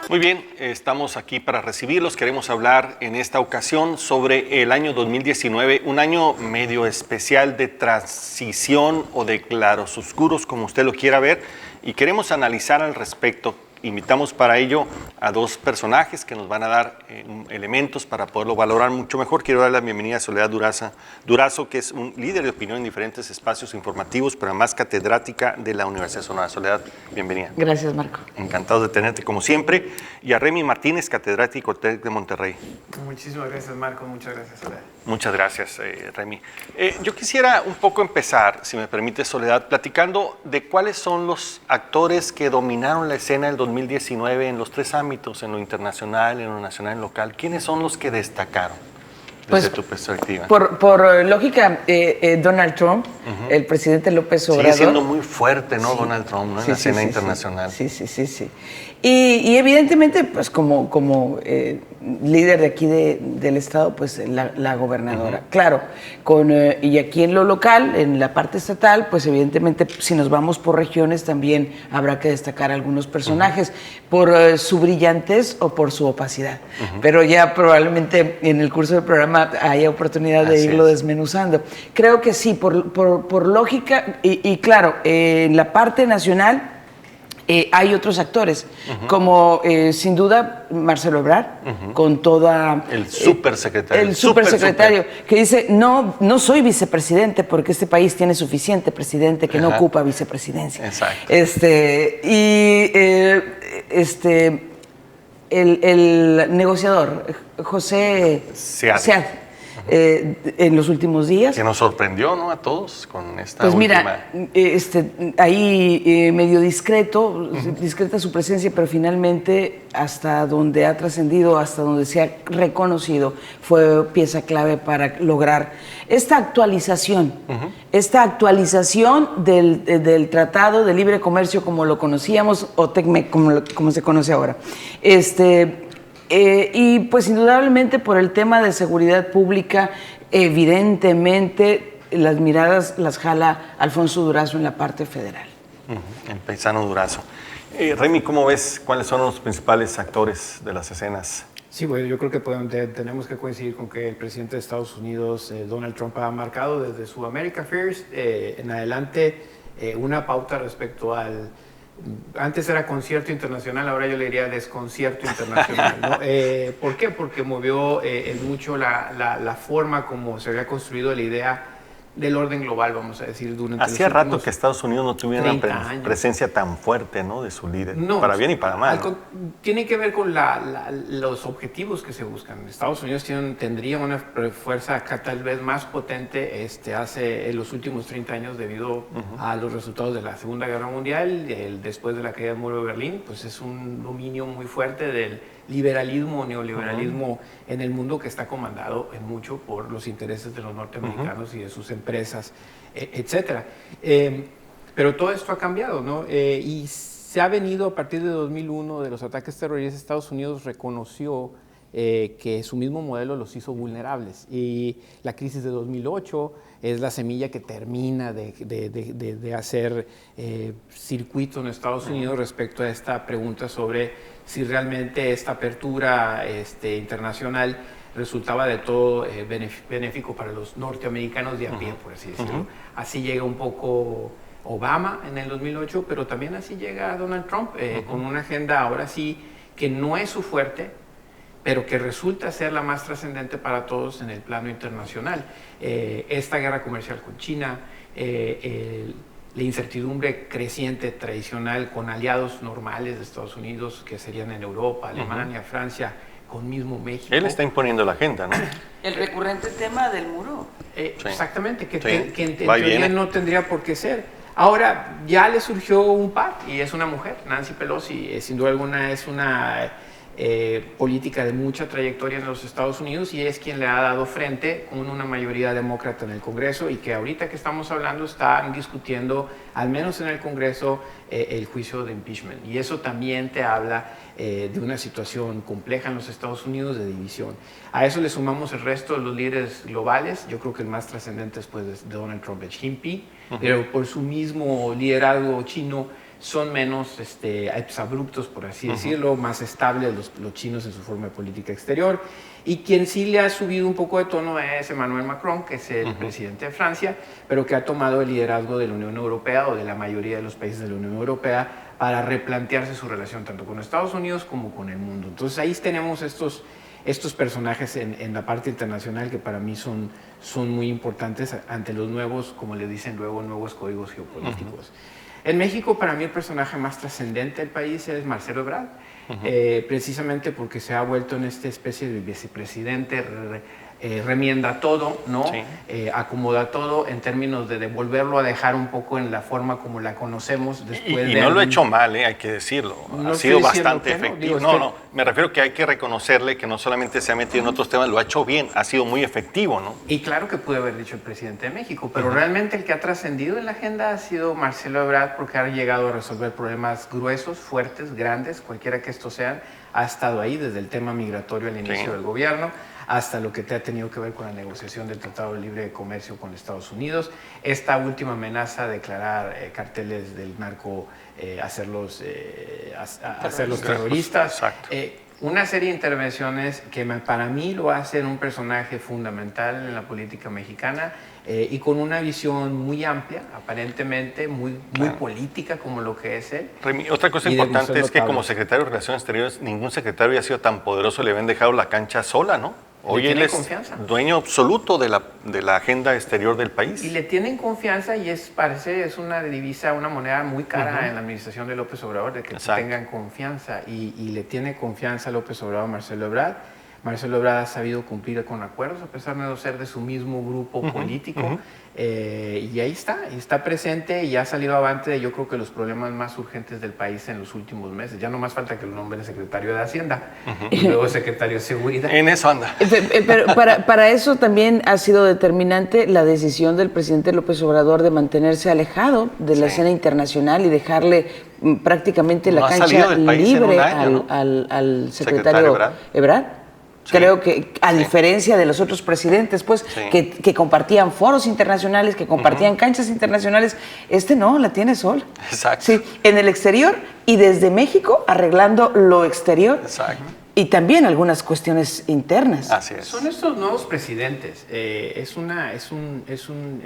Muy bien, estamos aquí para recibirlos. Queremos hablar en esta ocasión sobre el año 2019, un año medio especial de transición o de claroscuros, como usted lo quiera ver, y queremos analizar al respecto. Invitamos para ello a dos personajes que nos van a dar elementos para poderlo valorar mucho mejor. Quiero dar la bienvenida a Soledad Durazo, que es un líder de opinión en diferentes espacios informativos, pero además catedrática de la Universidad de Sonora. Soledad, bienvenida. Gracias, Marco. Encantado de tenerte como siempre. Y a Remy Martínez, catedrático del TEC de Monterrey. Muchísimas gracias, Marco. Muchas gracias, Soledad. Muchas gracias, Remy. Yo quisiera un poco empezar, si me permite, Soledad, platicando de cuáles son los actores que dominaron la escena del 2019 en los tres ámbitos, en lo internacional, en lo nacional y en lo local. ¿Quiénes son los que destacaron desde tu perspectiva? Por lógica, Donald Trump, el presidente López Obrador. Sigue siendo muy fuerte, ¿no? Sí. Donald Trump, ¿no? En la escena internacional. Sí. Y evidentemente, pues como líder de aquí del estado, pues la gobernadora. Claro, y aquí en lo local, en la parte estatal, pues evidentemente si nos vamos por regiones también habrá que destacar algunos personajes por su brillantez o por su opacidad. Pero ya probablemente en el curso del programa haya oportunidad de irlo desmenuzando. Creo que sí, por lógica y claro, en la parte nacional hay otros actores, como sin duda Marcelo Ebrard, con toda... El supersecretario. El supersecretario, que dice, no soy vicepresidente porque este país tiene suficiente presidente que no ocupa vicepresidencia. Exacto. El negociador, José Sead. En los últimos días. Que nos sorprendió, ¿no? A todos con esta pues última... mira, ahí medio discreta su presencia, pero finalmente hasta donde ha trascendido, hasta donde se ha reconocido, fue pieza clave para lograr esta actualización del Tratado de Libre Comercio como lo conocíamos, o TECMEC como se conoce ahora. Y pues indudablemente por el tema de seguridad pública, evidentemente las miradas las jala Alfonso Durazo en la parte federal. El paisano Durazo. Remy, ¿cómo ves cuáles son los principales actores de las escenas? Sí, bueno, yo creo que tenemos que coincidir con que el presidente de Estados Unidos, Donald Trump, ha marcado desde su America First en adelante una pauta respecto al... Antes era concierto internacional, ahora yo le diría desconcierto internacional, ¿no? ¿Por qué? Porque movió en mucho la forma como se había construido la idea del orden global, vamos a decir, durante Hacía rato que Estados Unidos no tuviera una presencia tan fuerte, ¿no? De su líder, para bien y para mal. Tiene que ver con los objetivos que se buscan. Estados Unidos tendría una fuerza tal vez más potente en los últimos 30 años debido a los resultados de la Segunda Guerra Mundial, después de la caída del muro de Berlín, pues es un dominio muy fuerte del liberalismo o neoliberalismo en el mundo que está comandado en mucho por los intereses de los norteamericanos y de sus empresas, etcétera. Pero todo esto ha cambiado, ¿no? Y se ha venido a partir de 2001 de los ataques terroristas. Estados Unidos reconoció que su mismo modelo los hizo vulnerables, y la crisis de 2008 es la semilla que termina de hacer circuito en Estados Unidos respecto a esta pregunta sobre si realmente esta apertura internacional resultaba de todo benéfico para los norteamericanos de a pie, por así decirlo. Así llega un poco Obama en el 2008, pero también así llega Donald Trump, con una agenda ahora sí que no es su fuerte, pero que resulta ser la más trascendente para todos en el plano internacional. Esta guerra comercial con China, la incertidumbre creciente tradicional con aliados normales de Estados Unidos, que serían en Europa, Alemania, Francia, con mismo México. Él está imponiendo la agenda, ¿no? El recurrente tema del muro. Exactamente, que en teoría no tendría por qué ser. Ahora ya le surgió un par, y es una mujer, Nancy Pelosi, sin duda alguna es una política de mucha trayectoria en los Estados Unidos, y es quien le ha dado frente con una mayoría demócrata en el Congreso, y que ahorita que estamos hablando están discutiendo, al menos en el Congreso, el juicio de impeachment. Y eso también te habla de una situación compleja en los Estados Unidos de división. A eso le sumamos el resto de los líderes globales. Yo creo que el más trascendente después de Donald Trump es Xi Jinping, pero por su mismo liderazgo chino son menos abruptos, por así decirlo, más estables los chinos en su forma de política exterior. Y quien sí le ha subido un poco de tono es Emmanuel Macron, que es el presidente de Francia, pero que ha tomado el liderazgo de la Unión Europea o de la mayoría de los países de la Unión Europea para replantearse su relación tanto con Estados Unidos como con el mundo. Entonces ahí tenemos estos personajes en la parte internacional que para mí son muy importantes ante los nuevos, como le dicen luego, nuevos códigos geopolíticos. En México, para mí, el personaje más trascendente del país es Marcelo Ebrard, precisamente porque se ha vuelto en esta especie de vicepresidente, remienda todo, ¿no? Sí. Acomoda todo en términos de devolverlo a dejar un poco en la forma como la conocemos después y no lo ha hecho mal, hay que decirlo. No ha sido bastante efectivo. No, me refiero que hay que reconocerle que no solamente se ha metido en otros temas, lo ha hecho bien, ha sido muy efectivo, ¿no? Y claro que pudo haber dicho el presidente de México, pero realmente el que ha trascendido en la agenda ha sido Marcelo Ebrard, porque ha llegado a resolver problemas gruesos, fuertes, grandes, cualquiera que estos sean. Ha estado ahí desde el tema migratorio al inicio del gobierno, hasta lo que ha tenido que ver con la negociación del Tratado de Libre Comercio con Estados Unidos, esta última amenaza de declarar carteles del narco, hacerlos terroristas. Una serie de intervenciones que para mí lo hacen un personaje fundamental en la política mexicana y con una visión muy amplia, aparentemente muy política como lo que es él. Remy, otra cosa importante es que como secretario de Relaciones Exteriores, ningún secretario había sido tan poderoso, le habían dejado la cancha sola, ¿no? Hoy él es dueño absoluto de la agenda exterior del país. Y le tienen confianza y es una divisa, una moneda muy cara en la administración de López Obrador, de que tengan confianza. Y le tiene confianza a López Obrador a Marcelo Ebrard. Marcelo Ebrard ha sabido cumplir con acuerdos, a pesar de no ser de su mismo grupo político. Y ahí está presente y ha salido avante de, yo creo, que los problemas más urgentes del país en los últimos meses. Ya no más falta que lo nombre secretario de Hacienda y luego secretario de Seguridad. En eso anda. Pero para eso también ha sido determinante la decisión del presidente López Obrador de mantenerse alejado de la escena internacional y dejarle prácticamente la cancha libre al secretario Ebrard. Creo que, a diferencia de los otros presidentes, pues, que compartían foros internacionales, que compartían canchas internacionales, no, la tiene sola. Exacto. Sí, en el exterior y desde México arreglando lo exterior. Exacto. Y también algunas cuestiones internas. Así es. Son estos nuevos presidentes. En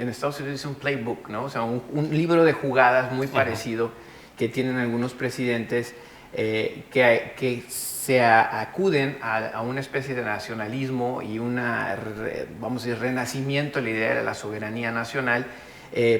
Estados Unidos es un playbook, ¿no? O sea, un libro de jugadas muy parecido que tienen algunos presidentes que se acuden a una especie de nacionalismo y vamos a decir, renacimiento de la idea de la soberanía nacional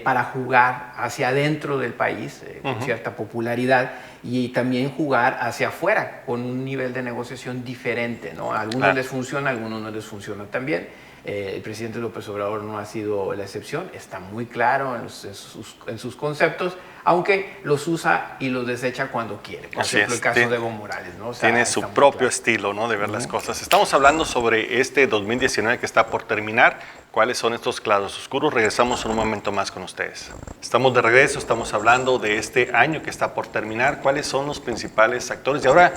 para jugar hacia adentro del país con cierta popularidad y también jugar hacia afuera con un nivel de negociación diferente, ¿no? A algunos les funciona, a algunos no les funciona también. El presidente López Obrador no ha sido la excepción, está muy claro en sus conceptos, aunque los usa y los desecha cuando quiere. Por ejemplo, el caso de Evo Morales, ¿no? O sea, tiene su propio estilo, ¿no?, de ver las cosas. Estamos hablando sobre este 2019 que está por terminar. ¿Cuáles son estos claroscuros? Regresamos en un momento más con ustedes. Estamos de regreso, estamos hablando de este año que está por terminar. ¿Cuáles son los principales actores? Y ahora,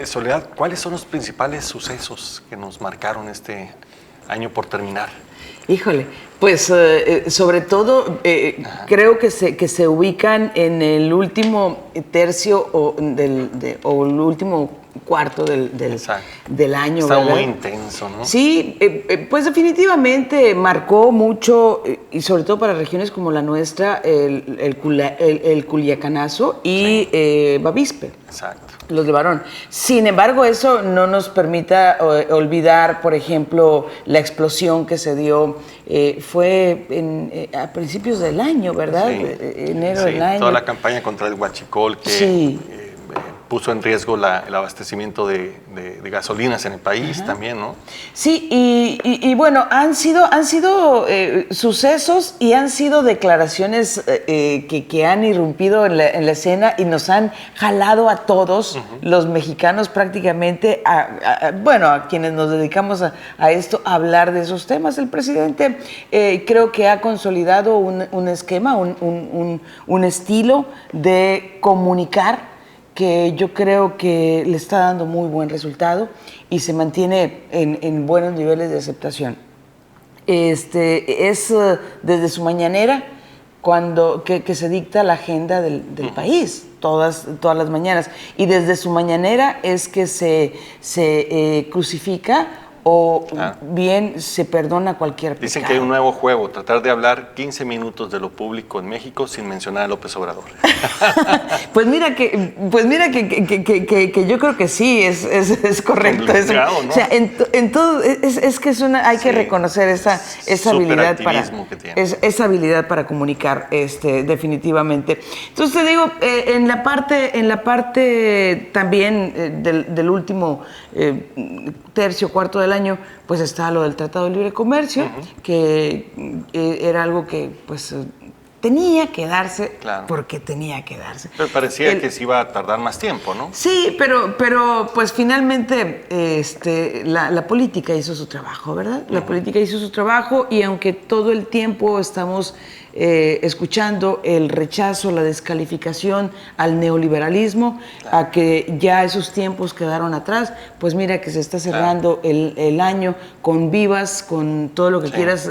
Soledad, ¿cuáles son los principales sucesos que nos marcaron este año por terminar? Híjole, pues sobre todo creo que se ubican en el último tercio o el último cuarto del año. Está ¿verdad? muy intenso, ¿no? Sí, pues definitivamente marcó mucho, y sobre todo para regiones como la nuestra, el Culiacanazo y Bavispe. Exacto. Los de Barón. Sin embargo, eso no nos permita olvidar, por ejemplo, la explosión que se dio, fue a principios del año, ¿verdad? Sí. Enero del año. Toda la campaña contra el huachicol que puso en riesgo el abastecimiento de gasolinas en el país también, ¿no? Sí, y bueno, han sido sucesos y han sido declaraciones que han irrumpido en la escena y nos han jalado a todos los mexicanos prácticamente, a quienes nos dedicamos a esto, a hablar de esos temas. El presidente creo que ha consolidado un esquema, un estilo de comunicar que yo creo que le está dando muy buen resultado y se mantiene en buenos niveles de aceptación. Es desde su mañanera que se dicta la agenda del país todas las mañanas. Y desde su mañanera es que se crucifica o bien se perdona cualquier pecado. Dicen que hay un nuevo juego, tratar de hablar 15 minutos de lo público en México sin mencionar a López Obrador. Pues mira que yo creo que sí, es correcto eso. ¿No? O sea, en todo, es que hay que reconocer esa habilidad esa habilidad para comunicar, definitivamente. Entonces te digo, en la parte también del último cuarto del año, pues está lo del Tratado de Libre Comercio, que era algo que pues tenía que darse, porque tenía que darse. Pero parecía que se iba a tardar más tiempo, ¿no? Sí, pero pues finalmente la política hizo su trabajo, ¿verdad? La política hizo su trabajo, y aunque todo el tiempo estamos escuchando el rechazo, la descalificación al neoliberalismo, a que ya esos tiempos quedaron atrás, pues mira que se está cerrando el año con vivas, con todo lo que quieras,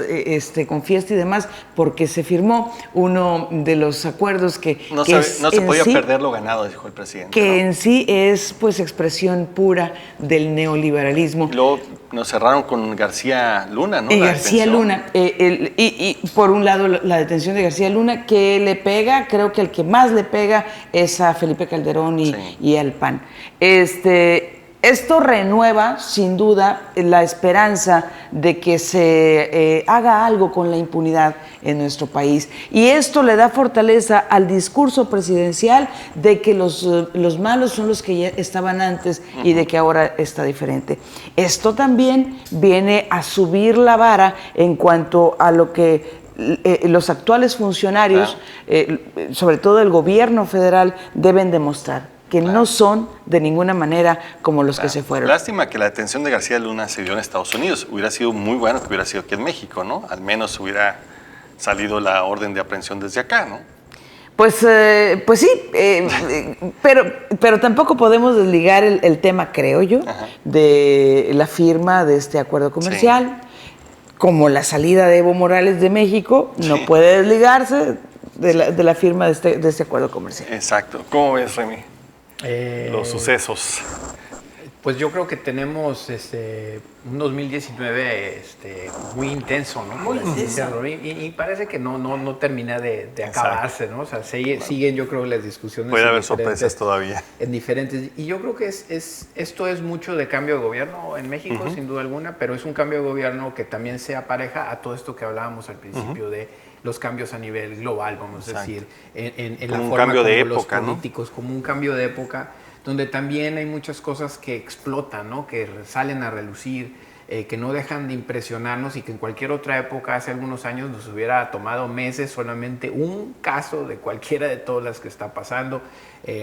con fiesta y demás, porque se firmó uno de los acuerdos que no se podía perder lo ganado, dijo el presidente. Que en sí es pues expresión pura del neoliberalismo. Y luego nos cerraron con García Luna, ¿no? García Luna, y por un lado la detención de García Luna, que le pega, creo que el que más le pega es a Felipe Calderón y al PAN. Esto renueva, sin duda, la esperanza de que se haga algo con la impunidad en nuestro país. Y esto le da fortaleza al discurso presidencial de que los malos son los que ya estaban antes y de que ahora está diferente. Esto también viene a subir la vara en cuanto a lo que los actuales funcionarios, sobre todo el gobierno federal, deben demostrar. Que no son de ninguna manera como los que se fueron. Lástima que la detención de García Luna se dio en Estados Unidos. Hubiera sido muy bueno que hubiera sido aquí en México, ¿no? Al menos hubiera salido la orden de aprehensión desde acá, ¿no? Pues sí, pero tampoco podemos desligar el tema, creo yo, de la firma de este acuerdo comercial. Como la salida de Evo Morales de México no puede desligarse de la firma de este acuerdo comercial. Exacto. ¿Cómo ves, Remy? Los sucesos. Pues yo creo que tenemos un 2019 muy intenso, ¿no? Muy intenso. Y parece que no termina de acabarse, ¿no? O sea, siguen yo creo las discusiones. Puede haber sorpresas todavía. En diferentes. Y yo creo que esto es mucho de cambio de gobierno en México, sin duda alguna, pero es un cambio de gobierno que también se apareja a todo esto que hablábamos al principio de los cambios a nivel global, vamos a decir, en la forma como los políticos, como un cambio de época, donde también hay muchas cosas que explotan, ¿no? Que salen a relucir, que no dejan de impresionarnos, y que en cualquier otra época, hace algunos años, nos hubiera tomado meses solamente un caso de cualquiera de todas las que está pasando.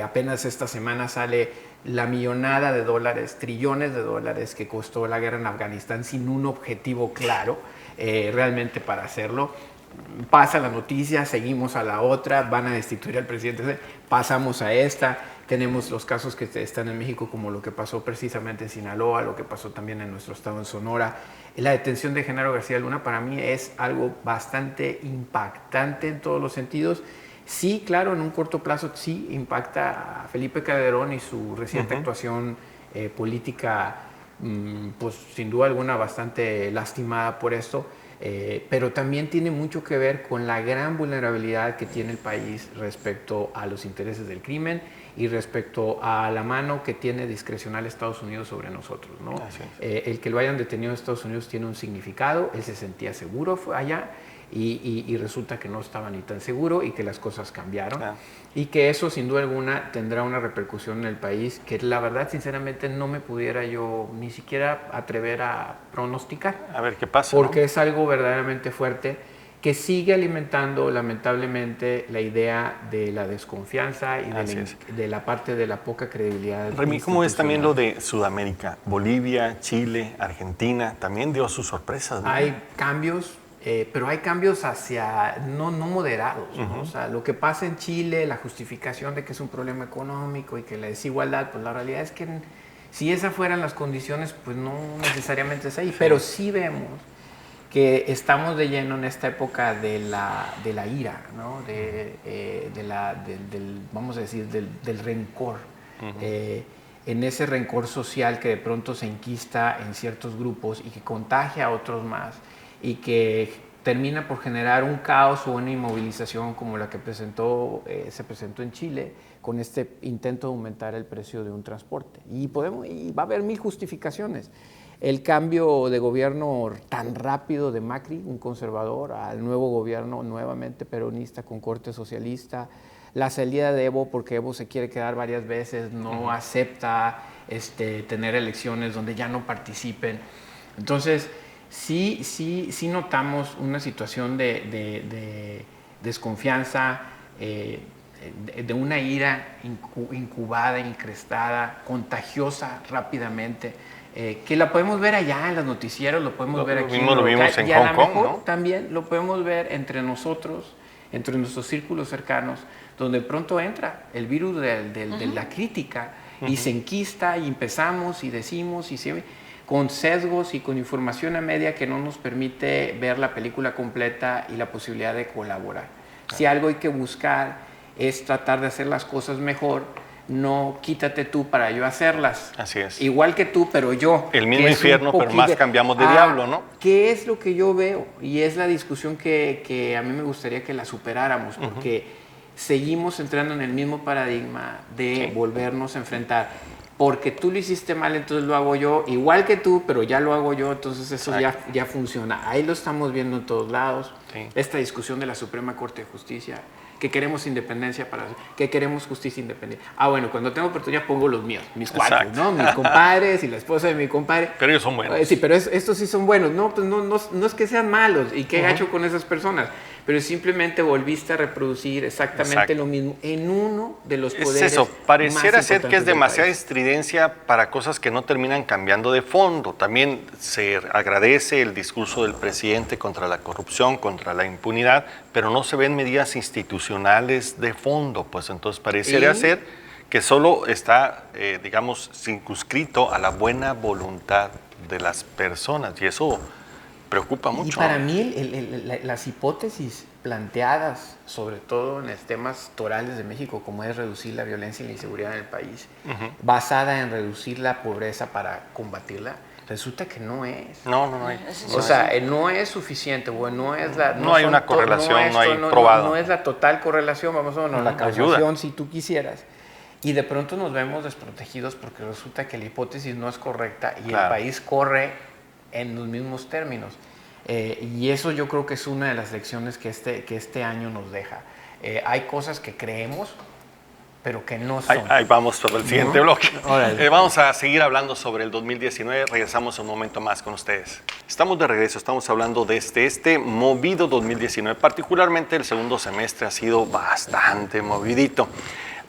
Apenas esta semana sale la millonada de dólares, trillones de dólares que costó la guerra en Afganistán sin un objetivo claro realmente para hacerlo. Pasa la noticia, seguimos a la otra, van a destituir al presidente, pasamos a esta, tenemos los casos que están en México, como lo que pasó precisamente en Sinaloa, lo que pasó también en nuestro estado en Sonora. La detención de Genaro García Luna para mí es algo bastante impactante en todos los sentidos. Sí, claro, en un corto plazo sí impacta a Felipe Calderón y su reciente actuación política, pues sin duda alguna bastante lastimada por esto. Pero también tiene mucho que ver con la gran vulnerabilidad que tiene el país respecto a los intereses del crimen y respecto a la mano que tiene discrecional Estados Unidos sobre nosotros, ¿no? El que lo hayan detenido en Estados Unidos tiene un significado. Él se sentía seguro allá y resulta que no estaba ni tan seguro, y que las cosas cambiaron. Y que eso sin duda alguna tendrá una repercusión en el país que la verdad sinceramente no me pudiera yo ni siquiera atrever a pronosticar. A ver qué pasa. Porque es algo verdaderamente fuerte que sigue alimentando lamentablemente la idea de la desconfianza y de la parte de la poca credibilidad. Remy, ¿cómo es también lo de Sudamérica? Bolivia, Chile, Argentina, también dio sus sorpresas, ¿no? Hay cambios. Pero hay cambios hacia no moderados, ¿no? O sea, lo que pasa en Chile, la justificación de que es un problema económico y que la desigualdad, pues la realidad es que si esas fueran las condiciones, pues no necesariamente es ahí. Pero sí vemos que estamos de lleno en esta época de la ira, ¿no? Vamos a decir, del rencor. En ese rencor social que de pronto se enquista en ciertos grupos y que contagia a otros más y que termina por generar un caos o una inmovilización como la que se presentó en Chile con este intento de aumentar el precio de un transporte. Y va a haber 1000 justificaciones. El cambio de gobierno tan rápido de Macri, un conservador, al nuevo gobierno nuevamente peronista con corte socialista, la salida de Evo porque Evo se quiere quedar varias veces, no acepta tener elecciones donde ya no participen. Entonces, sí notamos una situación de desconfianza, de una ira incubada, increstada, contagiosa rápidamente, que la podemos ver allá en los noticieros, lo podemos ver aquí. Lo vimos en Hong Kong, ¿no? También lo podemos ver entre nosotros, entre nuestros círculos cercanos, donde pronto entra el virus de la crítica y se enquista y empezamos y decimos con sesgos y con información a media que no nos permite ver la película completa y la posibilidad de colaborar. Si algo hay que buscar es tratar de hacer las cosas mejor, no quítate tú para yo hacerlas. Así es. Igual que tú, pero yo. El mismo infierno, pero más cambiamos de diablo, ¿no? ¿Qué es lo que yo veo? Y es la discusión que a mí me gustaría que la superáramos, porque seguimos entrando en el mismo paradigma de volvernos a enfrentar. Porque tú lo hiciste mal, entonces lo hago yo, igual que tú, pero ya lo hago yo, entonces eso ya funciona. Ahí lo estamos viendo en todos lados. Sí. Esta discusión de la Suprema Corte de Justicia, que queremos independencia que queremos justicia independiente. Bueno, cuando tengo oportunidad pongo los míos, mis cuates, ¿no? Mis compadres y la esposa de mi compadre. Pero ellos son buenos. Sí, pero estos sí son buenos. No, pues no es que sean malos y qué gacho con esas personas, pero simplemente volviste a reproducir exactamente lo mismo en uno de los poderes. Es eso, pareciera ser que es demasiada estridencia para cosas que no terminan cambiando de fondo. También se agradece el discurso del presidente contra la corrupción, contra la impunidad, pero no se ven medidas institucionales de fondo, pues entonces parecería ser que solo está, digamos, circunscrito a la buena voluntad de las personas y eso preocupa mucho. Y para mí las hipótesis planteadas, sobre todo en los temas torales de México, como es reducir la violencia y la inseguridad en el país, basada en reducir la pobreza para combatirla, resulta que no es. No es. O sea, no es suficiente, o no es la... No hay una correlación, no hay probado. No es la total correlación, vamos a ver, la causación, si tú quisieras. Y de pronto nos vemos desprotegidos porque resulta que la hipótesis no es correcta y el país corre en los mismos términos. Y eso yo creo que es una de las lecciones que este año nos deja. Hay cosas que creemos, pero que no son. Ahí vamos sobre el siguiente bloque. Vamos a seguir hablando sobre el 2019. Regresamos un momento más con ustedes. Estamos de regreso, estamos hablando de este movido 2019. Particularmente el segundo semestre ha sido bastante movidito.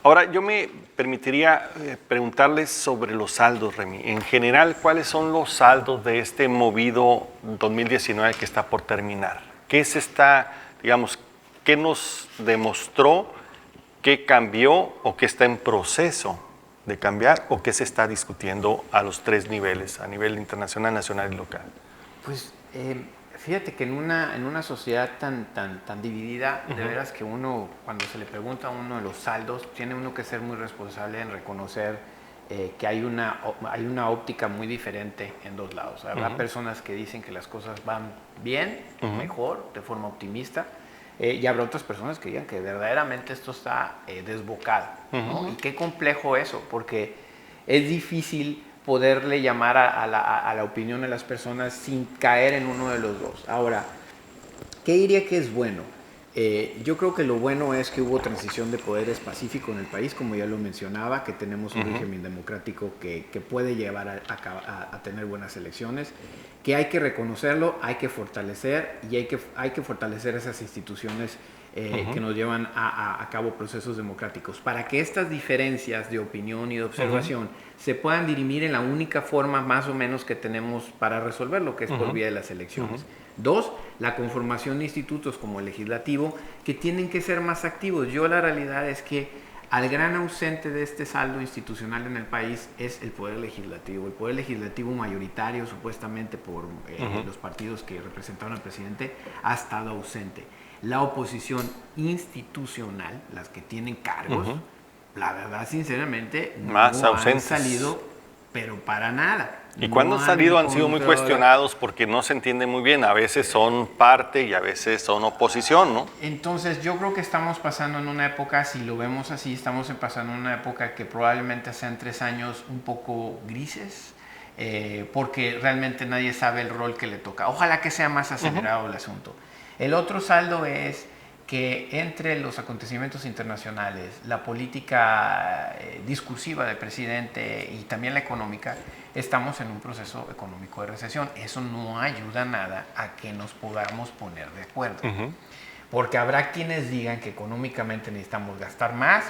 Ahora, yo me permitiría preguntarles sobre los saldos, Remy. En general, ¿cuáles son los saldos de este movido 2019 que está por terminar? ¿Qué qué nos demostró, qué cambió o qué está en proceso de cambiar o qué se está discutiendo a los 3 niveles, a nivel internacional, nacional y local? Pues fíjate que en una sociedad tan dividida, de veras que uno, cuando se le pregunta a uno de los saldos, tiene uno que ser muy responsable en reconocer que hay una óptica muy diferente en dos lados. Habrá personas que dicen que las cosas van bien, mejor, de forma optimista, y habrá otras personas que digan que verdaderamente esto está desbocado, ¿no? Y qué complejo eso, porque es difícil poderle llamar a la opinión de las personas sin caer en uno de los dos. Ahora, ¿qué diría que es bueno? Yo creo que lo bueno es que hubo transición de poderes pacífico en el país, como ya lo mencionaba, que tenemos un régimen democrático que puede llevar a tener buenas elecciones, que hay que reconocerlo, hay que fortalecer y hay que fortalecer esas instituciones que nos llevan a cabo procesos democráticos, para que estas diferencias de opinión y de observación se puedan dirimir en la única forma más o menos que tenemos para resolverlo, que es por vía de las elecciones. 2, la conformación de institutos como el legislativo, que tienen que ser más activos. La realidad es que al gran ausente de este saldo institucional en el país es el Poder Legislativo. El Poder Legislativo mayoritario, supuestamente por los partidos que representaron al presidente, ha estado ausente. La oposición institucional, las que tienen cargos, la verdad, sinceramente, más no ausentes. han salido, pero para nada. Y cuando han salido han sido muy cuestionados porque no se entiende muy bien. A veces son parte y a veces son oposición, ¿no? Entonces yo creo que estamos pasando en una época, si lo vemos así, estamos pasando en una época que probablemente sean 3 años un poco grises, porque realmente nadie sabe el rol que le toca. Ojalá que sea más acelerado el asunto. El otro saldo es que entre los acontecimientos internacionales, la política discursiva del presidente y también la económica, estamos en un proceso económico de recesión. Eso no ayuda nada a que nos podamos poner de acuerdo. Porque habrá quienes digan que económicamente necesitamos gastar más,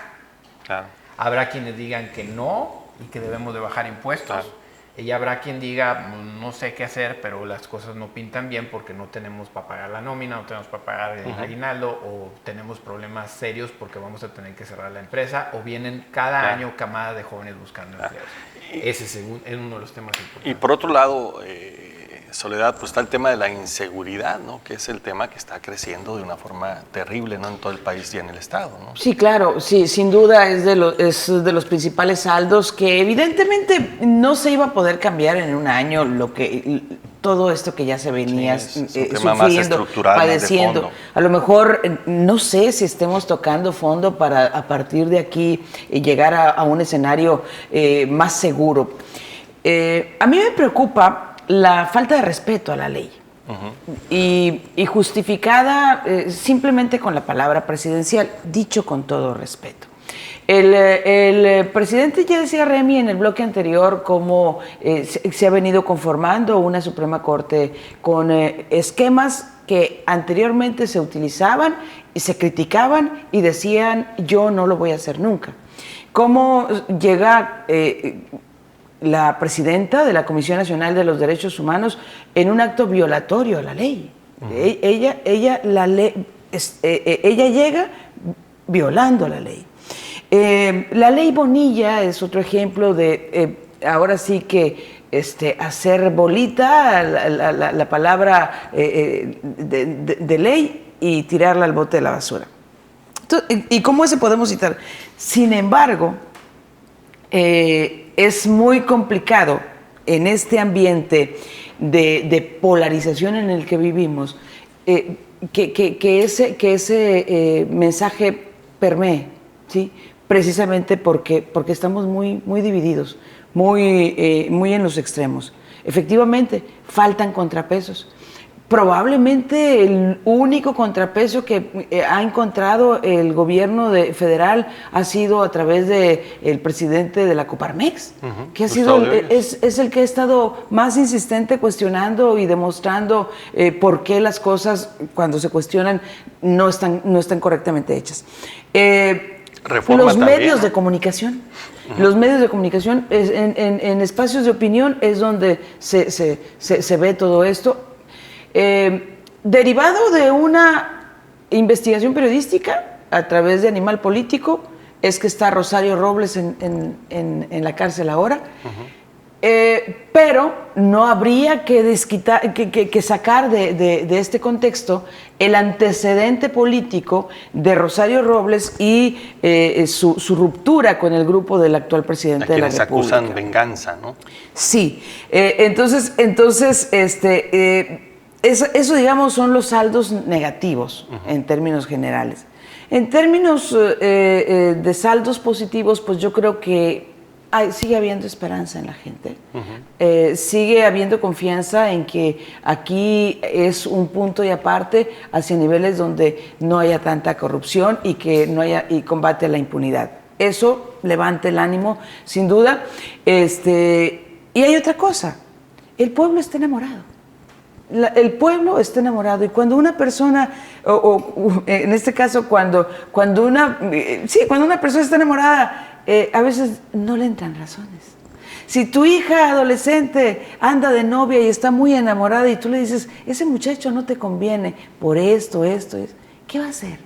Claro. habrá quienes digan que no y que debemos de bajar impuestos. Claro. Y habrá quien diga, no sé qué hacer, pero las cosas no pintan bien porque no tenemos para pagar la nómina, no tenemos para pagar el aguinaldo, o tenemos problemas serios porque vamos a tener que cerrar la empresa, o vienen cada año camadas de jóvenes buscando empleos. Ese es uno de los temas importantes. Y por otro lado, Soledad, pues está el tema de la inseguridad, ¿no? Que es el tema que está creciendo de una forma terrible, ¿no? En todo el país y en el Estado, ¿no? Sí, claro, sí, sin duda es de los principales saldos que evidentemente no se iba a poder cambiar en un año todo esto que ya se venía sufriendo, padeciendo. A lo mejor no sé si estemos tocando fondo para a partir de aquí llegar a un escenario más seguro. A mí me preocupa la falta de respeto a la ley. Y justificada simplemente con la palabra presidencial, dicho con todo respeto. El presidente ya decía, Remy, en el bloque anterior cómo se ha venido conformando una Suprema Corte con esquemas que anteriormente se utilizaban y se criticaban y decían, yo no lo voy a hacer nunca. ¿Cómo llega la presidenta de la Comisión Nacional de los Derechos Humanos en un acto violatorio a la ley? Ella llega violando la ley. La ley Bonilla es otro ejemplo de, ahora sí que hacer bolita la palabra de ley y tirarla al bote de la basura. Entonces, ¿y cómo ese podemos citar? Sin embargo, es muy complicado en este ambiente de polarización en el que vivimos que ese mensaje permee, ¿sí? Precisamente porque estamos muy divididos, muy en los extremos. Efectivamente, faltan contrapesos. Probablemente el único contrapeso que ha encontrado el gobierno federal ha sido a través del presidente de la Coparmex, que es el que ha estado más insistente cuestionando y demostrando por qué las cosas, cuando se cuestionan, no están correctamente hechas. Los medios de comunicación. Los medios de comunicación, en espacios de opinión es donde se ve todo esto. Derivado de una investigación periodística a través de Animal Político, es que está Rosario Robles en la cárcel ahora. Pero no habría que sacar de este contexto el antecedente político de Rosario Robles y su ruptura con el grupo del actual presidente de la República. Quienes acusan venganza, ¿no? Sí, entonces eso, digamos, son los saldos negativos en términos generales. En términos de saldos positivos, pues yo creo que sigue habiendo esperanza en la gente. Sigue habiendo confianza en que aquí es un punto y aparte hacia niveles donde no haya tanta corrupción y que no haya y combate la impunidad. Eso levanta el ánimo, sin duda. Y hay otra cosa, el pueblo está enamorado. El pueblo está enamorado y cuando una persona, en este caso cuando una persona está enamorada, a veces no le entran razones. Si tu hija adolescente anda de novia y está muy enamorada y tú le dices, ese muchacho no te conviene por esto, ¿qué va a hacer?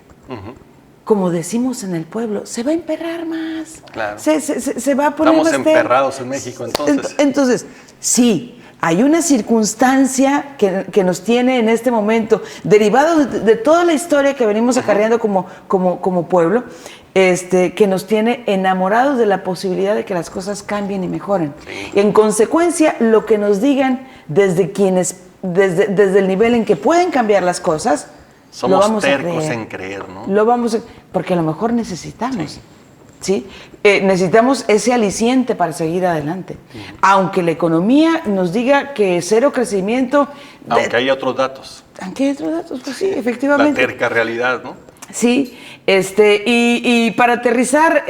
como decimos en el pueblo, se va a emperrar más. Claro. Se va a poner Estamos más emperrados en México, entonces. Entonces, sí, hay una circunstancia que nos tiene en este momento, derivado de toda la historia que venimos acarreando como pueblo, que nos tiene enamorados de la posibilidad de que las cosas cambien y mejoren. Sí. Y en consecuencia, lo que nos digan desde el nivel en que pueden cambiar las cosas, lo Somos vamos a tercos creer. en creer, ¿no? Lo vamos a, porque a lo mejor necesitamos, ¿sí? Necesitamos ese aliciente para seguir adelante. Aunque la economía nos diga que cero crecimiento. Aunque hay otros datos. Aunque hay otros datos, pues sí, efectivamente. La terca realidad, ¿no? Sí, y para aterrizar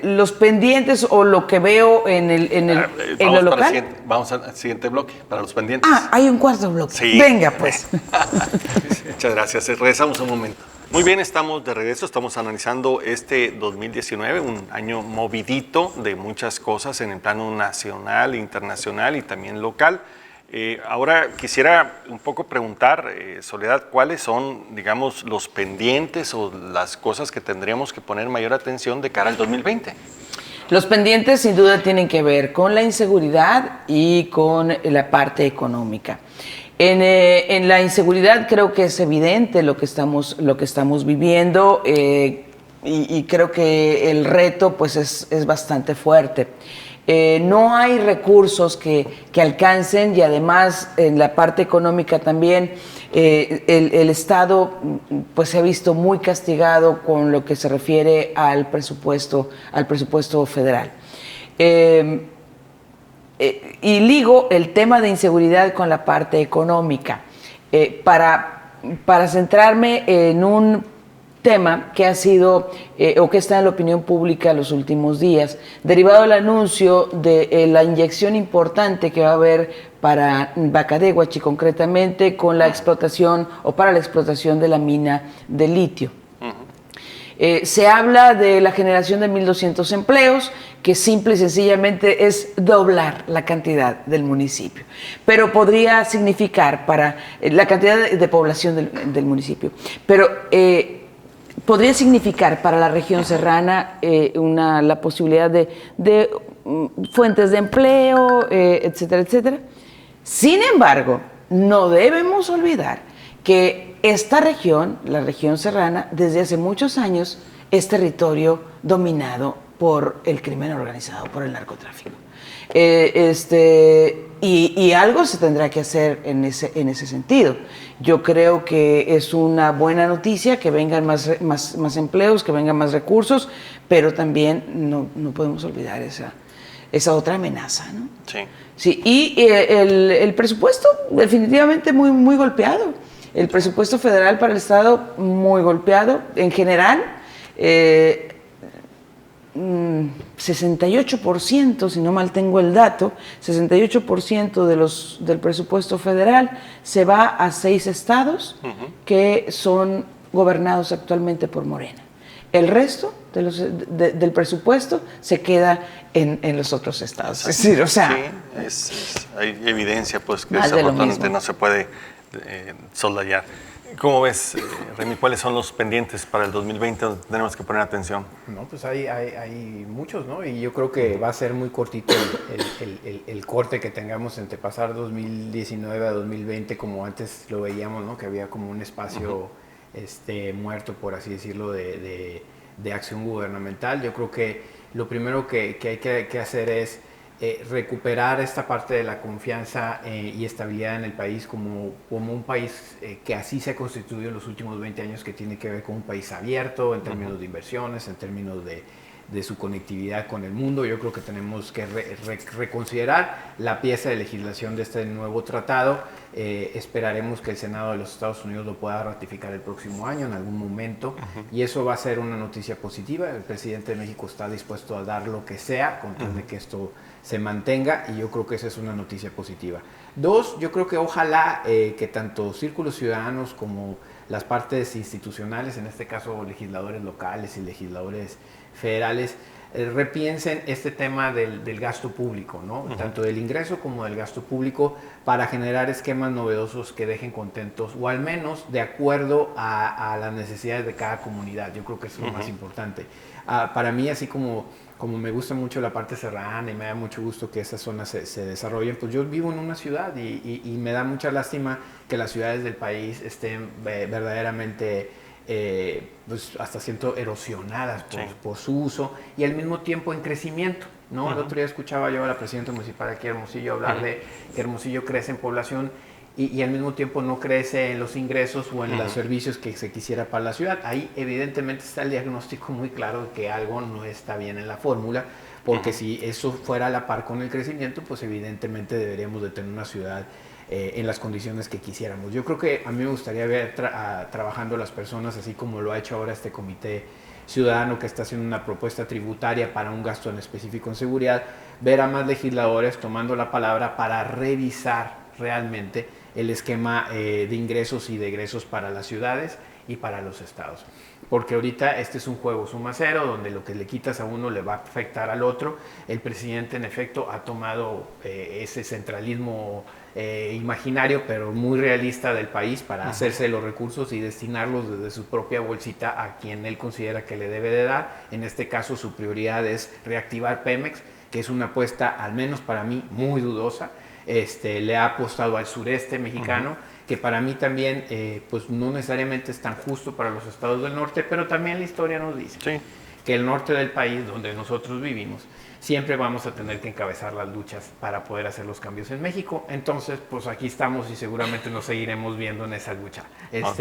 los pendientes o lo que veo en lo local. Vamos al siguiente bloque, para los pendientes. Ah, hay un cuarto bloque. Sí. Venga, pues. Muchas gracias. Regresamos un momento. Muy bien, estamos de regreso. Estamos analizando este 2019, un año movidito de muchas cosas en el plano nacional, internacional y también local. Ahora quisiera un poco preguntar, Soledad, ¿cuáles son, digamos, los pendientes o las cosas que tendríamos que poner mayor atención de cara al 2020? Los pendientes sin duda tienen que ver con la inseguridad y con la parte económica. En la inseguridad creo que es evidente lo que estamos viviendo y creo que el reto pues es bastante fuerte. No hay recursos que alcancen y además en la parte económica también el Estado pues se ha visto muy castigado con lo que se refiere al presupuesto federal. Y ligo el tema de inseguridad con la parte económica para centrarme en un tema que ha sido o que está en la opinión pública los últimos días, derivado del anuncio de la inyección importante que va a haber para Bacadehuachi concretamente con la explotación o para la explotación de la mina de litio. Se habla de la generación de 1,200 empleos, que simple y sencillamente es doblar la cantidad del municipio. Pero podría significar para la cantidad de población del municipio. Pero podría significar para la región serrana la posibilidad de fuentes de empleo, etcétera, etcétera. Sin embargo, no debemos olvidar que esta región, la región serrana, desde hace muchos años es territorio dominado por el crimen organizado, por el narcotráfico. Y algo se tendrá que hacer en ese sentido. Yo creo que es una buena noticia que vengan más empleos, que vengan más recursos, pero también no podemos olvidar esa otra amenaza, ¿no? Sí. Sí, y el presupuesto definitivamente muy, muy golpeado. El presupuesto federal para el Estado muy golpeado. En general, 68%, si no mal tengo el dato, 68% del presupuesto federal se va a 6 estados que son gobernados actualmente por Morena. El resto del presupuesto se queda en los otros estados. Es decir, o sea... Sí, hay evidencia pues que más de lo desafortunadamente mismo. no se puede soslayar. ¿Cómo ves, Remy, cuáles son los pendientes para el 2020 donde tenemos que poner atención? No, pues hay muchos, ¿no? Y yo creo que va a ser muy cortito el corte que tengamos entre pasar 2019 a 2020, como antes lo veíamos, ¿no? Que había como un espacio muerto, por así decirlo, de acción gubernamental. Yo creo que lo primero que hay que hacer es recuperar esta parte de la confianza y estabilidad en el país como un país que así se ha constituido en los últimos 20 años, que tiene que ver con un país abierto en términos de inversiones, en términos de su conectividad con el mundo. Yo creo que tenemos que reconsiderar la pieza de legislación de este nuevo tratado. Esperaremos que el Senado de los Estados Unidos lo pueda ratificar el próximo año en algún momento, y eso va a ser una noticia positiva. El presidente de México está dispuesto a dar lo que sea con tal de que esto se mantenga, y yo creo que esa es una noticia positiva. Dos, yo creo que ojalá que tanto círculos ciudadanos como las partes institucionales, en este caso legisladores locales y legisladores federales, repiensen este tema del gasto público, ¿no? Tanto del ingreso como del gasto público, para generar esquemas novedosos que dejen contentos, o al menos de acuerdo a las necesidades de cada comunidad. Yo creo que eso es lo más importante. Para mí, así como me gusta mucho la parte serrana y me da mucho gusto que esas zonas se desarrollen, pues yo vivo en una ciudad y me da mucha lástima que las ciudades del país estén verdaderamente pues hasta siento erosionadas por su uso y al mismo tiempo en crecimiento, ¿no? El otro día escuchaba yo a la presidenta municipal aquí de Hermosillo hablar de que Hermosillo crece en población y al mismo tiempo no crece en los ingresos o en los servicios que se quisiera para la ciudad. Ahí evidentemente está el diagnóstico muy claro de que algo no está bien en la fórmula, porque si eso fuera a la par con el crecimiento, pues evidentemente deberíamos de tener una ciudad en las condiciones que quisiéramos. Yo creo que a mí me gustaría ver trabajando las personas, así como lo ha hecho ahora este comité ciudadano que está haciendo una propuesta tributaria para un gasto en específico en seguridad, ver a más legisladores tomando la palabra para revisar realmente el esquema de ingresos y de egresos para las ciudades y para los estados. Porque ahorita este es un juego suma cero, donde lo que le quitas a uno le va a afectar al otro. El presidente, en efecto, ha tomado ese centralismo imaginario, pero muy realista del país para hacerse los recursos y destinarlos desde su propia bolsita a quien él considera que le debe de dar. En este caso, su prioridad es reactivar Pemex, que es una apuesta, al menos para mí, muy dudosa. Le ha apostado al sureste mexicano, que para mí también pues no necesariamente es tan justo para los estados del norte, pero también la historia nos dice que el norte del país, donde nosotros vivimos, siempre vamos a tener que encabezar las luchas para poder hacer los cambios en México. Entonces, pues aquí estamos y seguramente nos seguiremos viendo en esa lucha.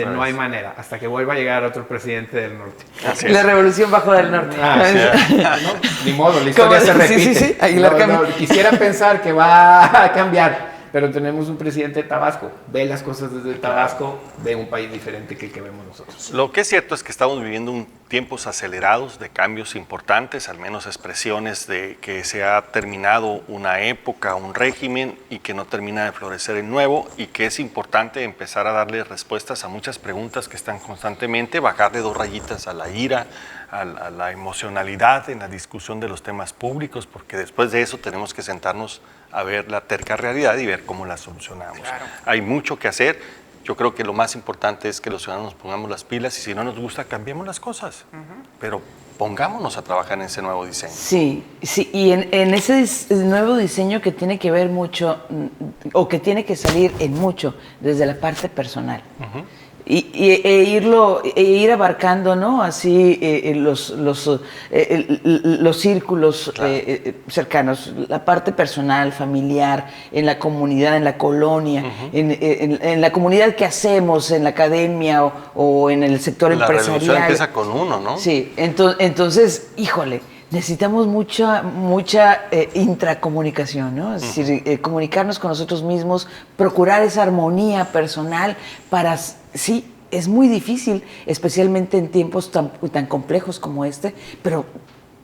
No hay manera, hasta que vuelva a llegar otro presidente del norte. La revolución bajo del norte. ¿No? Ni modo, la historia se repite. Sí. Quisiera pensar que va a cambiar, pero tenemos un presidente de Tabasco. Ve las cosas desde Tabasco, ve un país diferente que el que vemos nosotros. Lo que es cierto es que estamos viviendo tiempos acelerados de cambios importantes, al menos expresiones de que se ha terminado una época, un régimen y que no termina de florecer el nuevo, y que es importante empezar a darle respuestas a muchas preguntas que están constantemente, bajarle 2 rayitas a la ira, a la emocionalidad en la discusión de los temas públicos, porque después de eso tenemos que sentarnos a ver la terca realidad y ver cómo la solucionamos. Claro. Hay mucho que hacer. Yo creo que lo más importante es que los ciudadanos nos pongamos las pilas y si no nos gusta, cambiemos las cosas. Pero pongámonos a trabajar en ese nuevo diseño. Sí, y en ese nuevo diseño que tiene que ver mucho, o que tiene que salir en mucho, desde la parte personal. Ir abarcando, ¿no? Así los círculos cercanos, la parte personal, familiar, en la comunidad, en la colonia, en la comunidad que hacemos, en la academia o en el sector empresarial. La revolución empieza con uno, ¿no? Sí, entonces, híjole, necesitamos mucha intracomunicación, ¿no? Es decir, comunicarnos con nosotros mismos, procurar esa armonía personal para... Sí, es muy difícil, especialmente en tiempos tan complejos como este, pero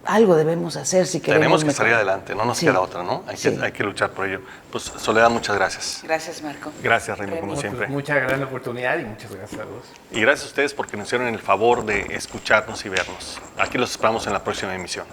algo debemos hacer si queremos Tenemos que salir adelante, no nos queda otra, ¿no? Hay que luchar por ello. Pues Soledad, muchas gracias. Gracias, Marco. Gracias, Remy, como siempre. Muchas gran oportunidad y muchas gracias a todos. Y gracias a ustedes porque nos hicieron el favor de escucharnos y vernos. Aquí los esperamos en la próxima emisión.